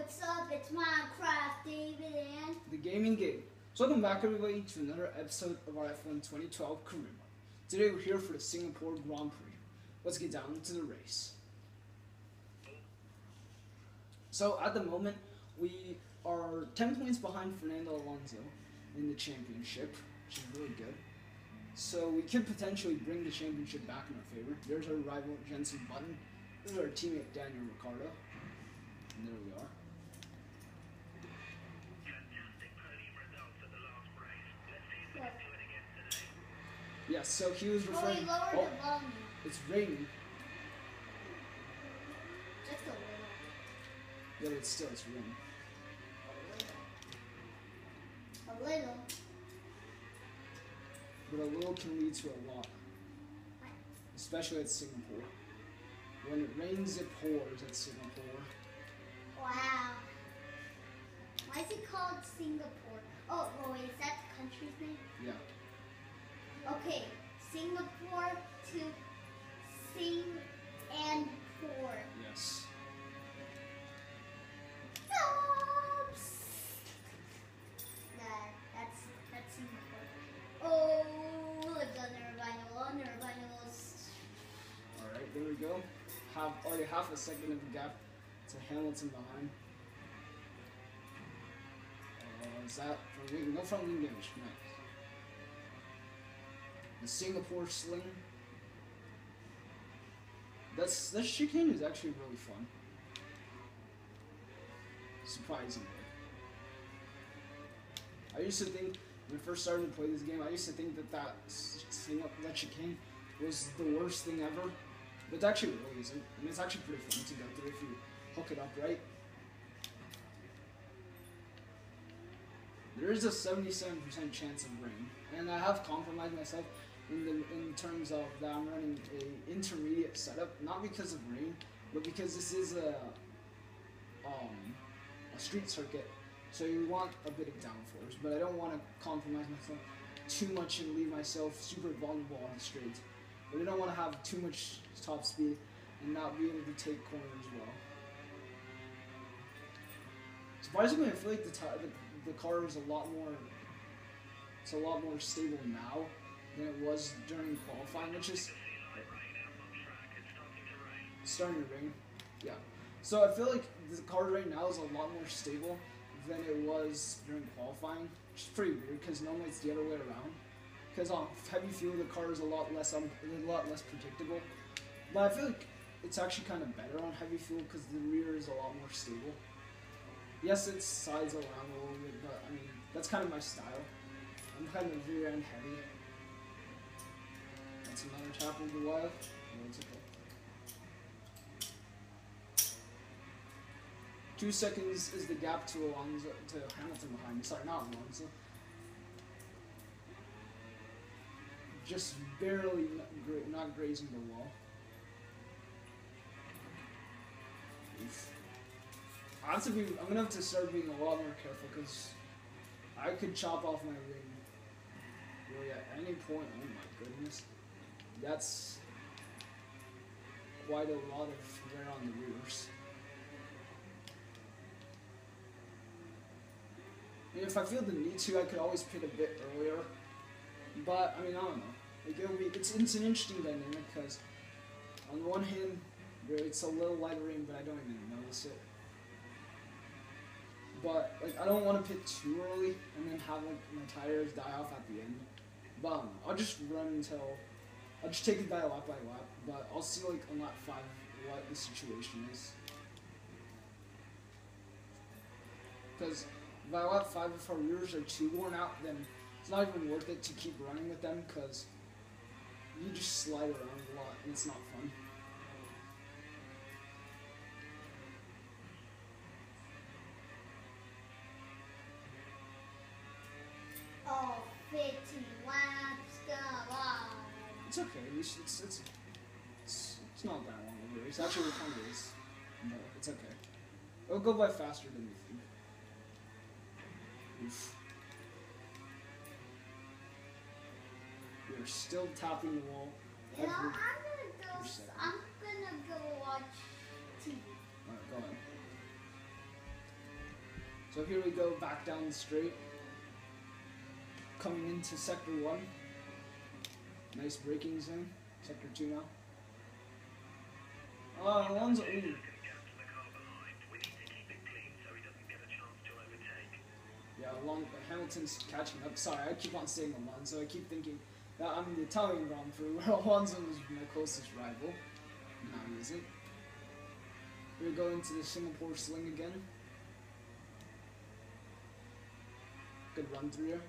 what's up? It's Minecraft David and The Gaming Gabe. So welcome back everybody to another episode of our F1 2012 career mode. Today we're here for the Singapore Grand Prix. Let's get down to the race. So at the moment we are 10 points behind Fernando Alonso in the championship, which is really good. So we could potentially bring the championship back in our favor. There's our rival Jensen Button. This is our teammate Daniel Ricciardo. And there we are. Yes, so he was referring. he lowered the volume. It's raining. Just a little. Yeah, but it's raining. A little. But a little can lead to a lot. Especially at Singapore. When it rains, it pours at Singapore. Wow. Why is it called Singapore? Oh, wait, is that the country's name? Yeah. Okay, Singapore to sing and pour. Yes. Oops. That's Singapore. Oh, it's on their vinyls. Alright, there we go. Already half a second of a gap to Hamilton behind. Is that from wing? No front wing damage. Nice. The Singapore sling. That chicane is actually really fun. Surprisingly. I used to think, when I first started to play this game, I used to think that chicane was the worst thing ever. But it actually really isn't. I mean, it's actually pretty fun to go through if you hook it up right. There is a 77% chance of rain, and I have compromised myself in terms of that I'm running a intermediate setup, not because of rain, but because this is a street circuit, so you want a bit of downforce, but I don't want to compromise myself too much and leave myself super vulnerable on the straight. But I don't want to have too much top speed and not be able to take corners well. Surprisingly, I feel like the car is a lot more stable now than it was during qualifying, which is starting to rain. Yeah. So I feel like the car right now is a lot more stable than it was during qualifying, which is pretty weird because normally it's the other way around. Because on heavy fuel, the car is a lot less predictable. But I feel like it's actually kind of better on heavy fuel because the rear is a lot more stable. Yes, it sides around a little bit, but I mean, that's kind of my style. I'm kind of rear end heavy. That's another tap of the wild. No, it's okay. 2 seconds is the gap to Hamilton behind me. Sorry, not Alonso. Just barely not grazing the wall. Oof. I'm gonna have to start being a lot more careful because I could chop off my ring really at any point. Oh my goodness. That's quite a lot of wear on the rears. I mean, if I feel the need to, I could always pit a bit earlier. But, I mean, I don't know. Like, it's an interesting dynamic because on one hand, it's a little light rain, but I don't even notice it. But, like, I don't want to pit too early and then have, like, my tires die off at the end. But I'll just run until... I'll just take it by lap, but I'll see, like, on lap 5 what the situation is. Because by lap 5, if our rears are too worn out, then it's not even worth it to keep running with them because you just slide around a lot and it's not fun. Oh, 50 laps, go on. It's okay. It's not that long of a race. Actually, it kind of is. No, it's okay. It'll go by faster than you think. Oof. We're still tapping the wall. You know, I'm gonna go watch TV. Alright, go on. So here we go, back down the straight. Coming into sector 1. Nice braking zone. Sector 2 now. Alonso. Ooh. Yeah, Hamilton's catching up. Sorry, I keep on saying Alonso. I keep thinking that I'm the Italian Grand Prix, where Alonso was my closest rival. No, he isn't. Here we go into the Singapore sling again. Good run through here.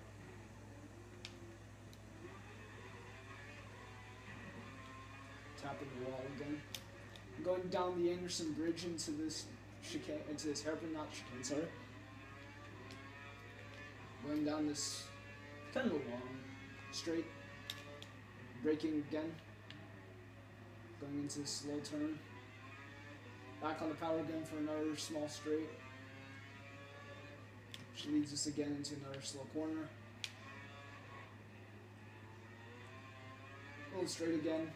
Tapping the wall again. Going down the Anderson Bridge into this chicane, into this hairpin, not chicane, sorry. Going down this kind of long straight. Braking again. Going into this slow turn. Back on the power again for another small straight. Which leads us again into another slow corner. A little straight again.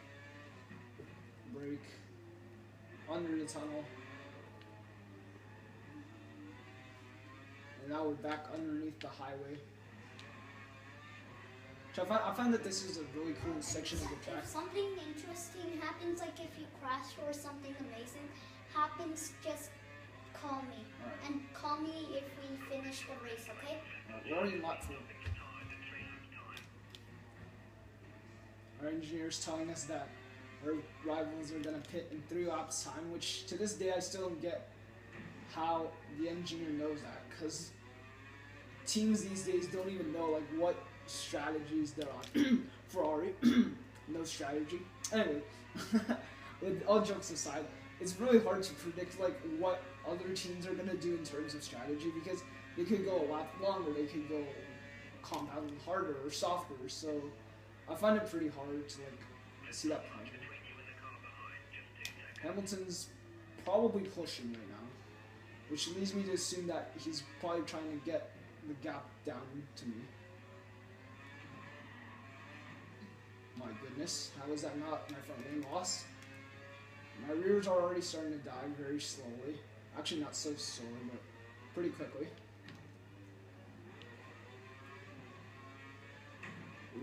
Brake. Under the tunnel. And now we're back underneath the highway. So I find that this is a really cool section of the track. If something interesting happens, like if you crash or something amazing happens, just call me. Right. And call me if we finish the race, okay? We're already in lap 4. Our engineer's telling us that our rivals are going to pit in 3 laps time, which to this day I still don't get how the engineer knows that, because teams these days don't even know like what strategies they're on. Ferrari, no strategy. Anyway, with all jokes aside, it's really hard to predict like what other teams are gonna do in terms of strategy, because they could go a lap longer, they could go compounded harder or softer. So I find it pretty hard to like see that plan. Hamilton's probably pushing right now, which leads me to assume that he's probably trying to get the gap down to me. My goodness, how is that not my front wing loss? My rears are already starting to die very slowly. Actually, not so slowly, but pretty quickly.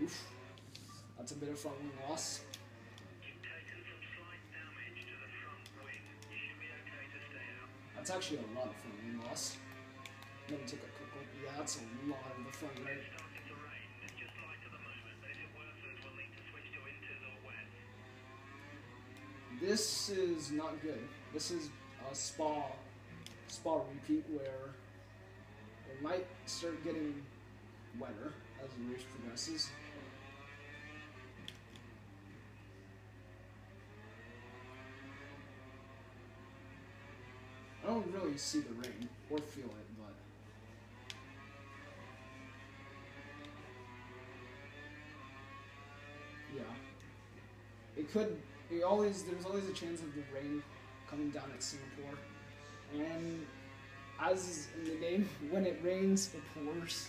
Oof. That's a bit of front wing loss. That's actually a lot of front wing loss. Let me take a quick look. Yeah, that's a lot of the front right. This is not good. This is a spa repeat where it might start getting wetter as the race progresses. I don't really see the rain or feel it, but yeah, it could. There's always a chance of the rain coming down at Singapore, and as is in the game, when it rains, it pours.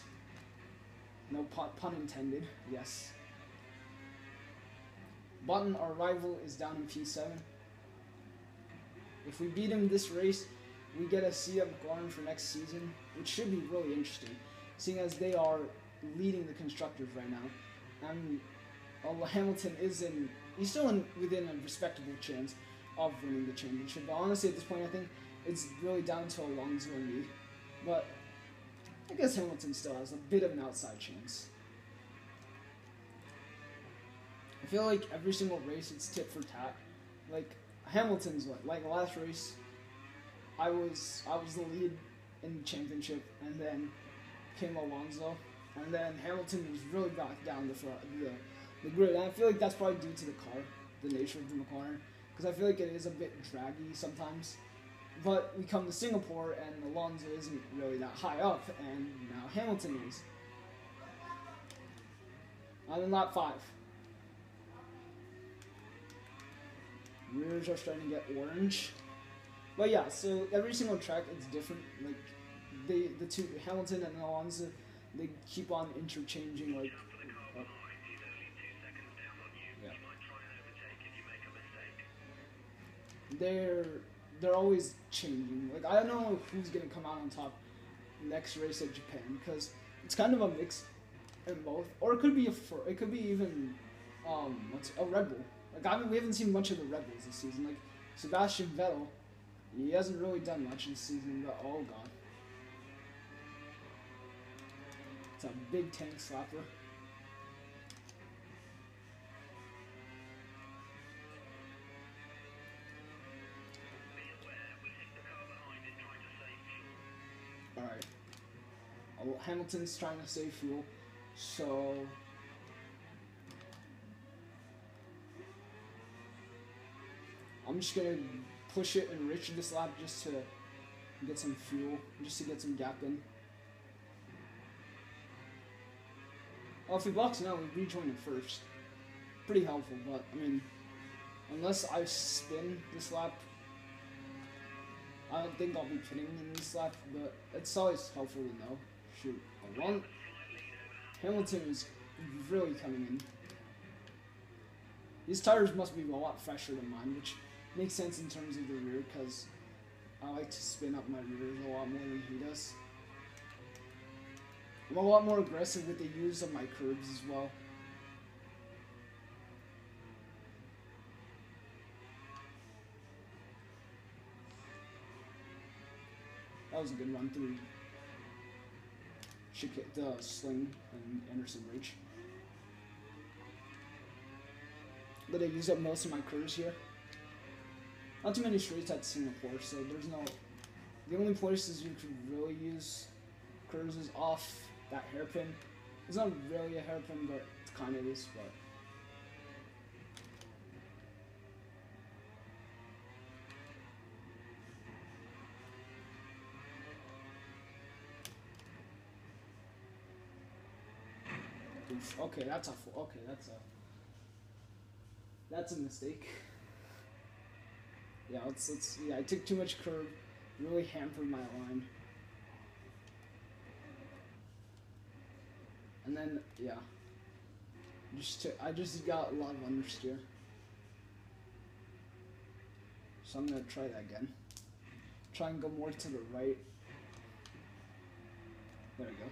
No pun intended. Yes. Button, our rival, is down in P7. If we beat him this race, we get a seat at McLaren for next season, which should be really interesting, seeing as they are leading the constructors right now. And although Hamilton is he's still within a respectable chance of winning the championship. But honestly, at this point, I think it's really down to Alonso and me. But I guess Hamilton still has a bit of an outside chance. I feel like every single race it's tit for tat. Like Hamilton's like last race, I was the lead in the championship, and then came Alonso, and then Hamilton was really back down the grid, and I feel like that's probably due to the car, the nature of the McLaren, because I feel like it is a bit draggy sometimes. But we come to Singapore, and Alonso isn't really that high up, and now Hamilton is. I'm in lap 5. Rears are starting to get orange. But yeah, so every single track is different. Like the two, Hamilton and Alonso, they keep on interchanging like. They're always changing. Like I don't know who's gonna come out on top next race at Japan, because it's kind of a mix in both, or it could be it could be even what's a Red Bull. Like I mean, we haven't seen much of the Red Bulls this season. Like Sebastian Vettel, he hasn't really done much this season. But oh god, it's a big tank slapper. Alright. Oh, Hamilton's trying to save fuel, so I'm just gonna push it and enrich this lap just to get some fuel, just to get some gap in. Oh, if he blocks now, we rejoin it first. Pretty helpful, but I mean, unless I spin this lap, I don't think I'll be pitting in this lap, but it's always helpful to know. Shoot, Hamilton is really coming in. These tires must be a lot fresher than mine, which makes sense in terms of the rear, because I like to spin up my rears a lot more than he does. I'm a lot more aggressive with the use of my curves as well. That was a good run through. Should hit the Sling and Anderson Bridge. But I use up most of my curves here. Not too many straights at Singapore, so there's no. The only places you could really use curves is off that hairpin. It's not really a hairpin, but it kind of is. But oof, okay, that's a mistake. Yeah, yeah, I took too much curve, really hampered my line. And then, yeah, I just got a lot of understeer. So I'm gonna try that again. Try and go more to the right. There we go.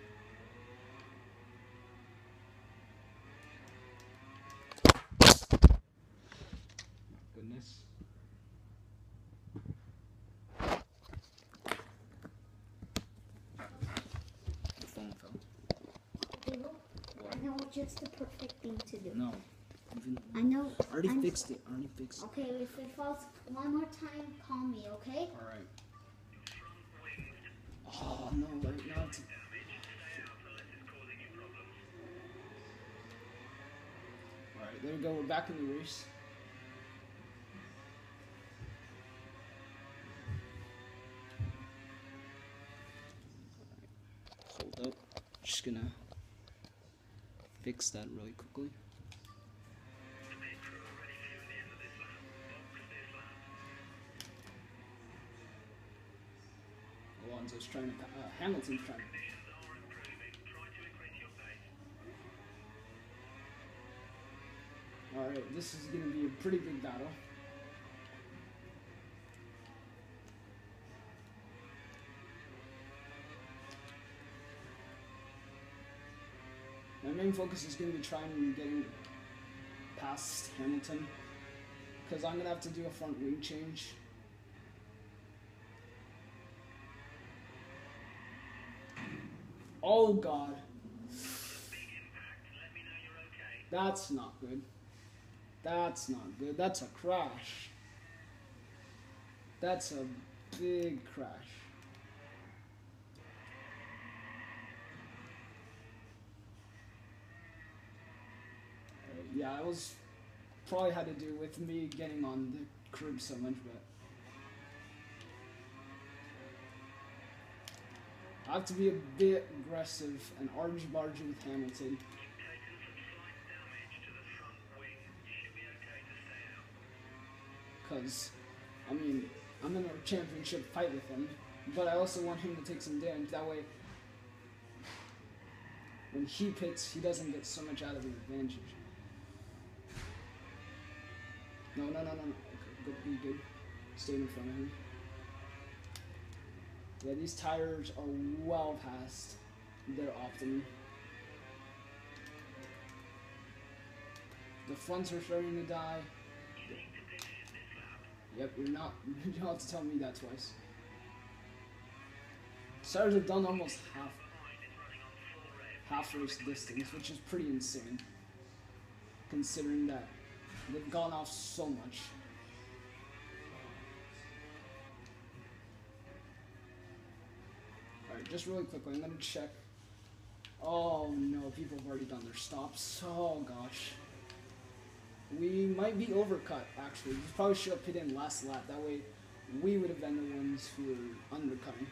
Goodness. The phone fell. I know just the perfect thing to do. No. I know. I already fixed it. Okay, if it falls one more time, call me, okay? Alright. Oh, no, right now it's... Alright, there we go. We're back in the race. Hold up. Just gonna fix that really quickly. Alonso's trying to, Hamilton's trying to. Alright, this is gonna be a pretty big battle. My main focus is going to be trying and getting past Hamilton, because I'm going to have to do a front wing change. Oh god. That's not good. That's not good. That's a crash. That's a big crash. Yeah, I was probably had to do with me getting on the curb so much, but I have to be a bit aggressive and argy-bargy with Hamilton. Because, I mean, I'm in a championship fight with him, but I also want him to take some damage. That way, when he pits, he doesn't get so much out of the advantage. No. Okay, good, be good. Stay in front of him. Yeah, these tires are well past their optimum. The fronts are starting to die. Yep, you don't have to tell me that twice. Tires have done almost half race distance, which is pretty insane, considering that they've gone off so much. Alright, just really quickly, I'm gonna check. Oh no, people have already done their stops. Oh gosh. We might be overcut, actually. We probably should have put in last lap. That way, we would have been the ones who were undercutting.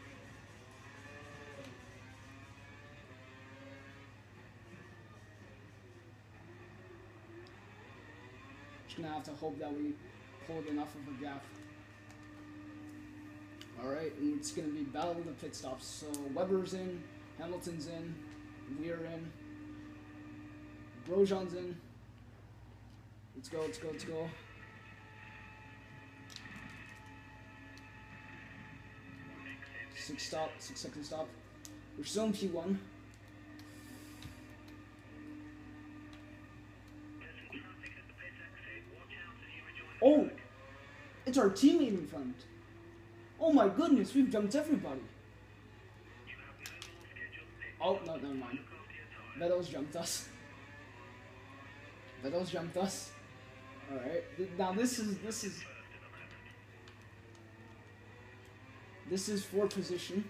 Just gonna have to hope that we pulled enough of a gap. Alright, and it's gonna be battle of the pit stops. So Webber's in, Hamilton's in, we're in, Grosjean's in. Let's go, let's go, let's go. Six second stop. We're still in P1. Oh! It's our teammate in front. Oh my goodness, we've jumped everybody. Oh, no, never mind. Vettel's jumped us. Vettel's jumped us. Alright, now this is for position.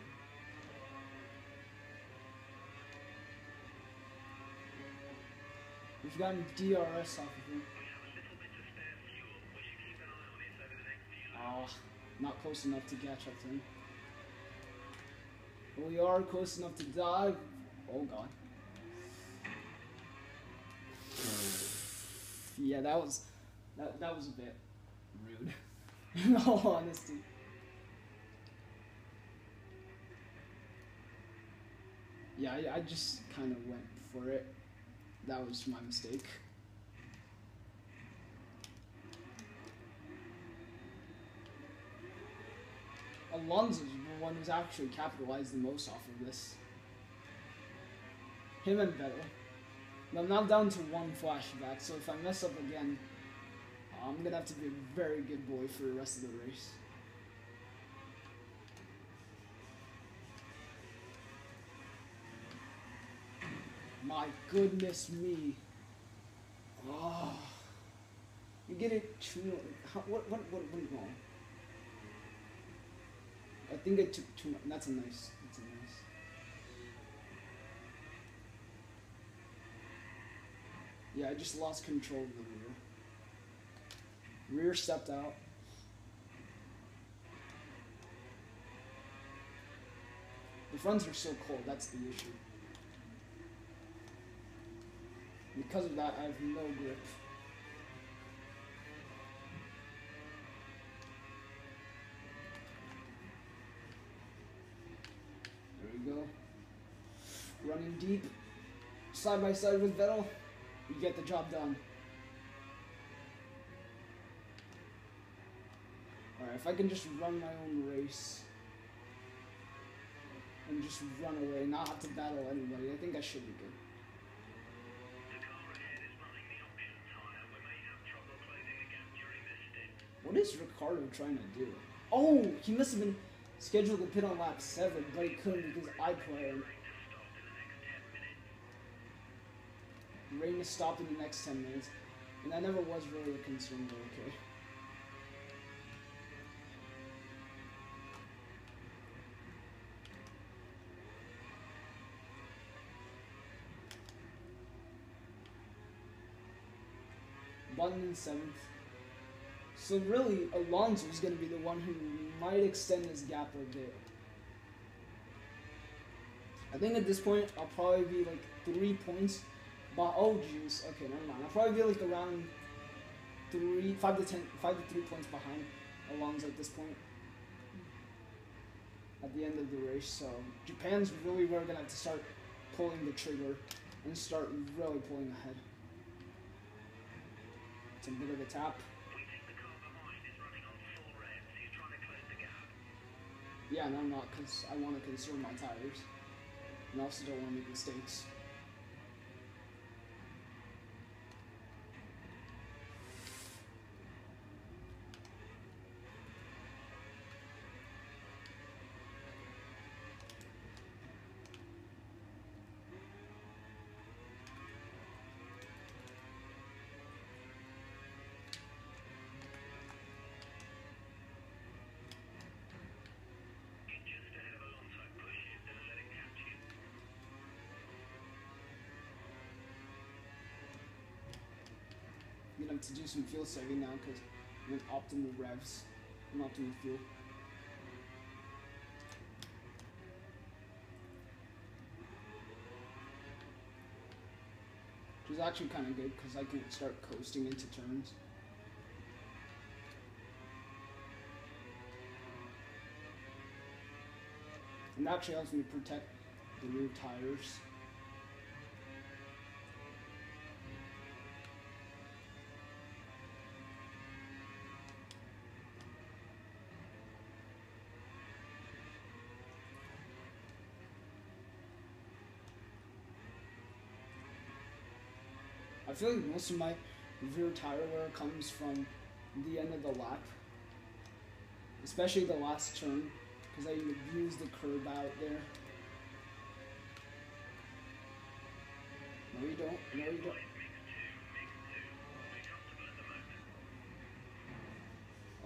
We've gotten DRS off of him. Oh, not close enough to catch up to him. But we are close enough to dive. Oh god. Yeah, that was a bit rude. In all honesty. Yeah, I just kind of went for it. That was my mistake. Alonso's the one who's actually capitalized the most off of this. Him and Vettel. I'm now down to one flashback, so if I mess up again, I'm gonna have to be a very good boy for the rest of the race. My goodness me. Oh. You get it too... What went wrong? I think I took too much. That's a nice... Yeah, I just lost control of the rear. Rear stepped out. The fronts are so cold, that's the issue. Because of that, I have no grip. There we go. Running deep. Side by side with Vettel. We get the job done. Alright, if I can just run my own race and just run away, not have to battle anybody, I think I should be good. What is Ricardo trying to do? Oh, he must have been scheduled to pit on lap 7, but he couldn't because I played. Rain is stopped in the next 10 minutes, and that never was really a concern, but okay. Button in 7th. So really, Alonso is going to be the one who might extend this gap a bit. I think at this point, I'll probably be like 3 points. But oh jeez, okay, never mind. I'll probably be like around 5 to 3 points behind Alonso at this point. At the end of the race, so Japan's really gonna have to start pulling the trigger and start really pulling ahead. It's a bit of a tap. Yeah, no, I'm not, because I want to conserve my tires. And I also don't want to make mistakes. I'm gonna have to do some fuel saving now because I'm in optimal revs and optimal fuel. Which is actually kind of good because I can start coasting into turns. And that actually helps me protect the rear tires. I feel like most of my rear tire wear comes from the end of the lap, especially the last turn, because I use the curb out there. No, you don't. No, you don't.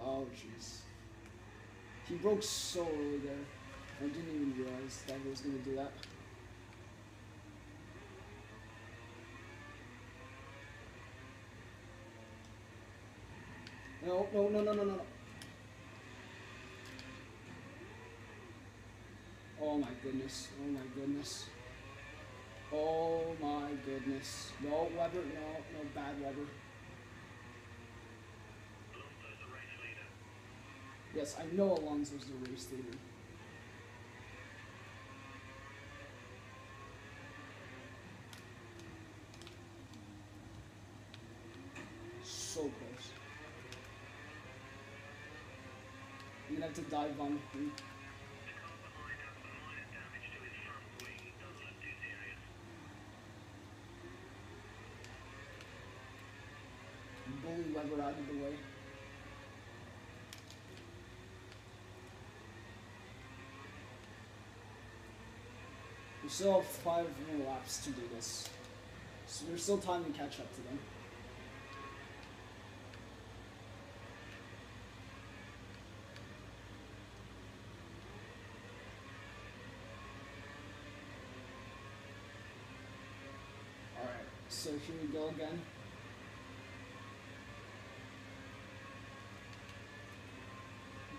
Oh, jeez. He broke so early there. I didn't even realize that he was going to do that. No, no, no, no, no, no. Oh my goodness. Oh my goodness. Oh my goodness. No, Weber. No, no, bad Weber. Yes, I know Alonso's the race leader. So close. I'm gonna have to dive on him. Bully Weber out of the way. We still have 5 more laps to do this. So there's still time to catch up to them. Alright, so here we go again.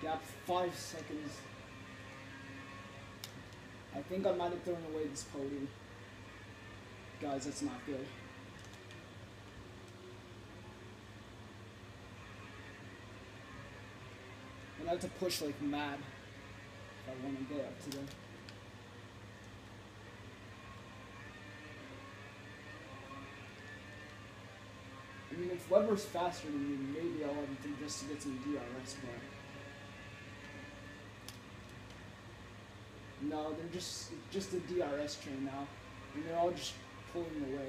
Gap 5 seconds. I think I might have thrown away this podium. Guys, that's not good. And I have to push like mad if I want to get up to them. I mean, if Weber's faster than me, maybe I'll have to do just to get some DRS, but... No, they're just a DRS train now, and they're all just pulling away.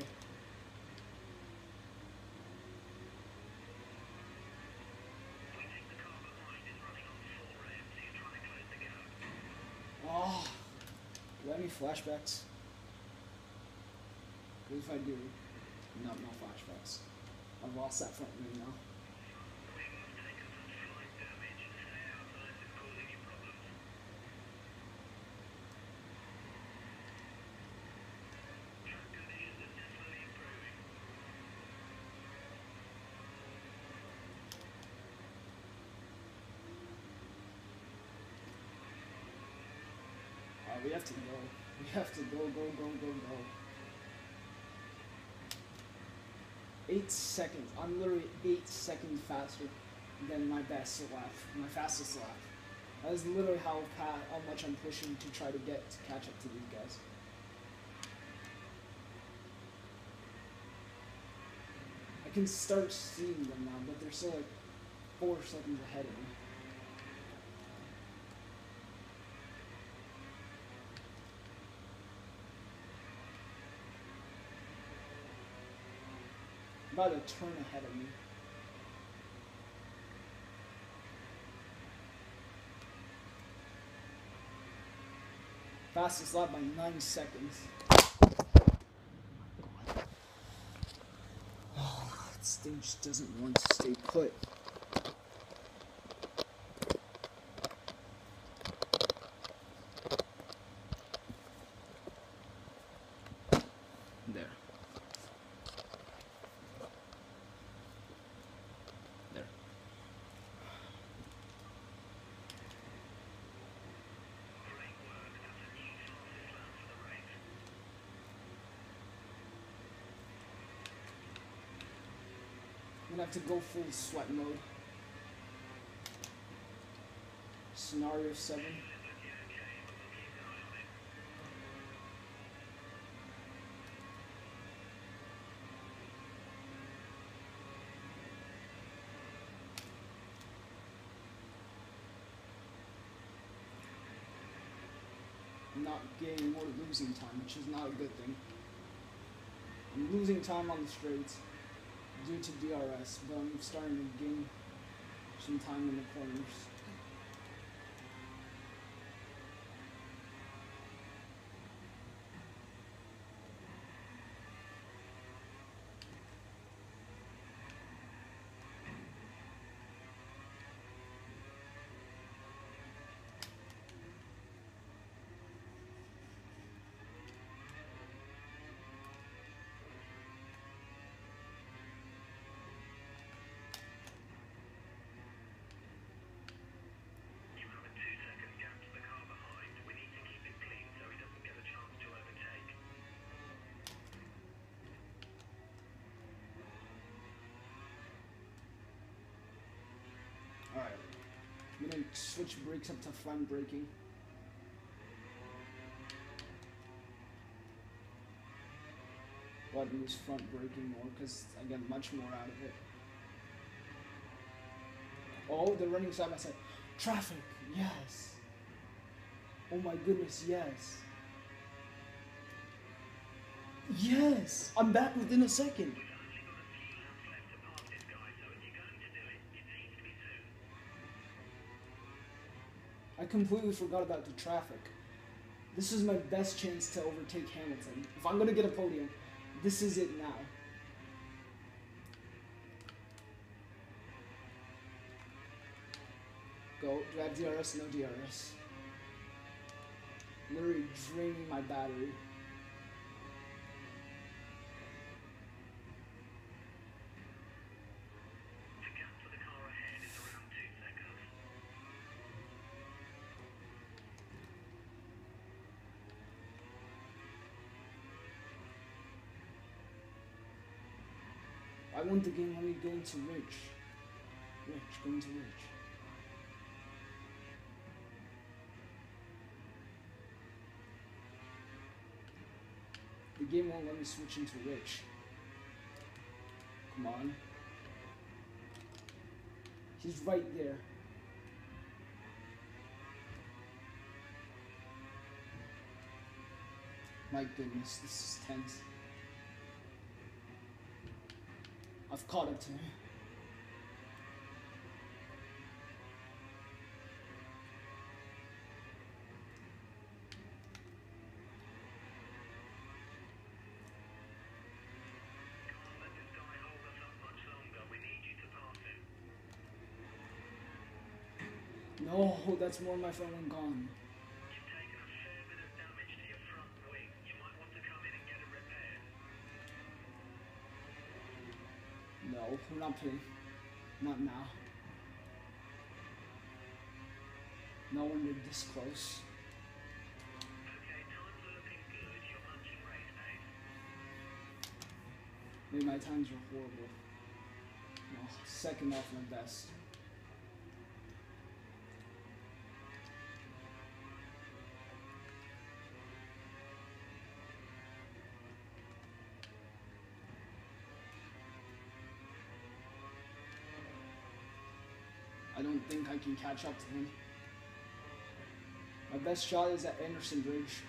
Oh, do I have any flashbacks? What if I do? No, no flashbacks. I've lost that front wing now. We have to go. We have to go, go, go, go, go. 8 seconds. I'm literally 8 seconds faster than my best lap, my fastest lap. That is literally how much I'm pushing to try to catch up to these guys. I can start seeing them now, but they're still like 4 seconds ahead of me. About a turn ahead of me. Fastest lap by 9 seconds. Oh, this thing just doesn't want to stay put. There. There. I'm gonna have to go full sweat mode. Scenario 7. Not gaining or losing time, which is not a good thing. I'm losing time on the straights due to DRS, but I'm starting to gain some time in the corners. Alright, I'm gonna switch brakes up to front braking. But use front braking more because I get much more out of it. Oh, they're running side by side. Traffic, yes. Oh my goodness, yes. Yes! I'm back within a second. I completely forgot about the traffic. This is my best chance to overtake Hamilton. If I'm gonna get a podium, this is it now. Go. Do I have DRS? No DRS. Literally draining my battery. I want the game only going to Rich. Going to Rich. The game won't let me switch into Rich. Come on. He's right there. My goodness, this is tense. I've caught up to him. No, that's more my friend gone. You've taken a fair bit of damage to your front wing. You might want to come in and get it repaired. No, we're not playing. Not now. No one did this close. Okay, times are looking good. You're punching race pace. Maybe my times are horrible. No, second off my best. I don't think I can catch up to him. My best shot is at Anderson Bridge.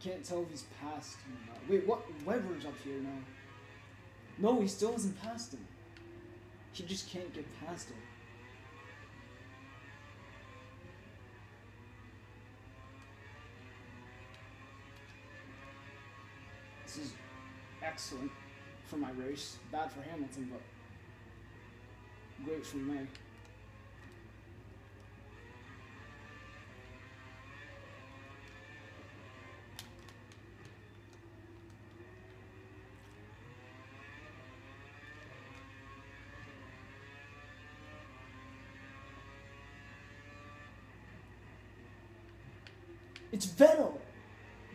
can't tell if he's passed him or not. Wait, what? Weber's up here now. No, he still hasn't passed him. He just can't get past him. This is excellent for my race. Bad for Hamilton, but great for me. It's Vettel!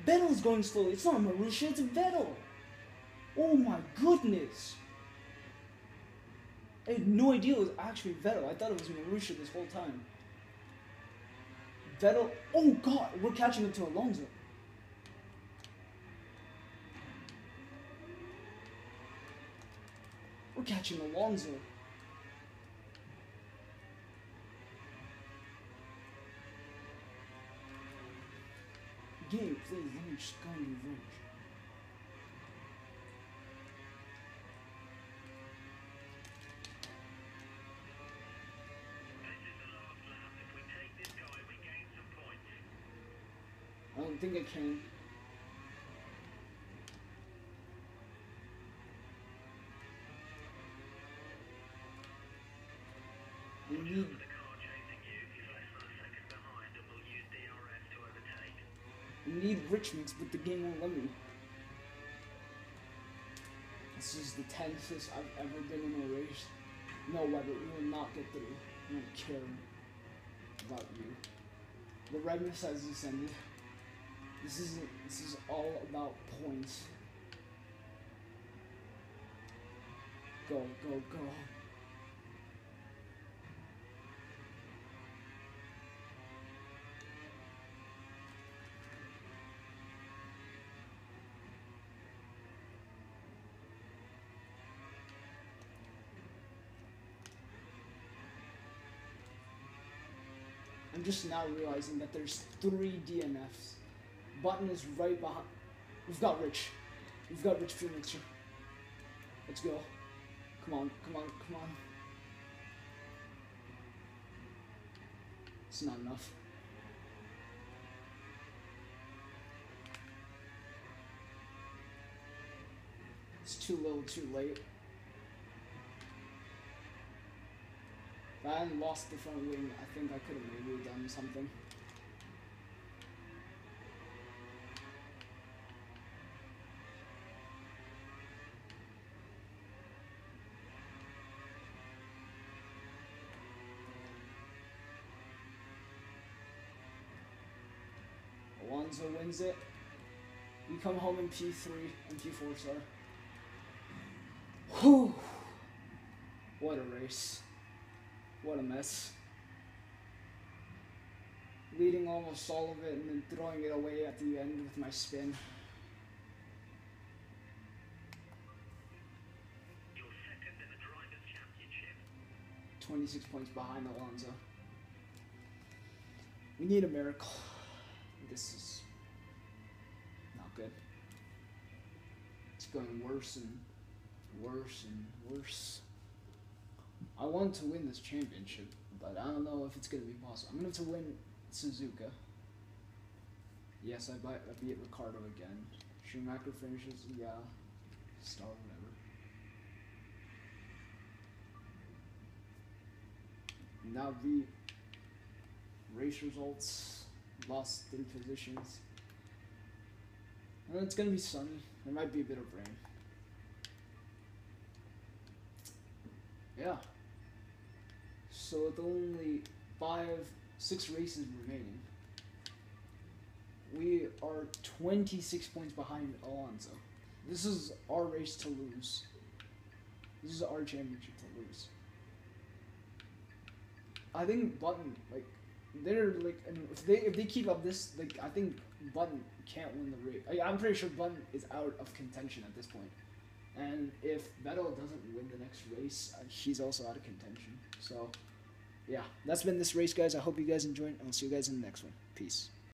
Vettel's going slowly. It's not Marussia, it's Vettel! Oh my goodness! I had no idea it was actually Vettel. I thought it was Marussia this whole time. Vettel. Oh god, we're catching up to Alonso. We're catching Alonso. Game, please, let me just go on your range. I don't think I can. We need... We need rich mix, but the game won't let me. This is the tensest I've ever been in a race. No, Weber, we will not get through. I don't care about you. The redness has descended. This is all about points. Go, go, go. I'm just now realizing that there's 3 DNFs. Button is right behind. We've got Rich. We've got Rich fuel mixture. Let's go. Come on, come on, come on. It's not enough. It's too little, too late. If I hadn't lost the front wing, I think I could have maybe done something. Alonso wins it. We come home in P3 and P4 star. Whew! What a race. What a mess. Leading almost all of it and then throwing it away at the end with my spin. You're second in the Drivers' Championship. 26 points behind Alonso. We need a miracle. This is not good. It's going worse and worse and worse. I want to win this championship, but I don't know if it's going to be possible. I'm going to have to win Suzuka. Yes, I beat Ricardo again. Schumacher finishes, yeah. Star, whatever. Now the race results. Lost 3 positions. And it's going to be sunny. There might be a bit of rain. Yeah. So with only 6 races remaining, we are 26 points behind Alonso. This is our race to lose. This is our championship to lose. I think Button, like, they're like, if they keep up this, like, I think Button can't win the race. I'm pretty sure Button is out of contention at this point. And if Vettel doesn't win the next race, he's also out of contention. So, yeah, that's been this race, guys. I hope you guys enjoyed, and I'll see you guys in the next one. Peace.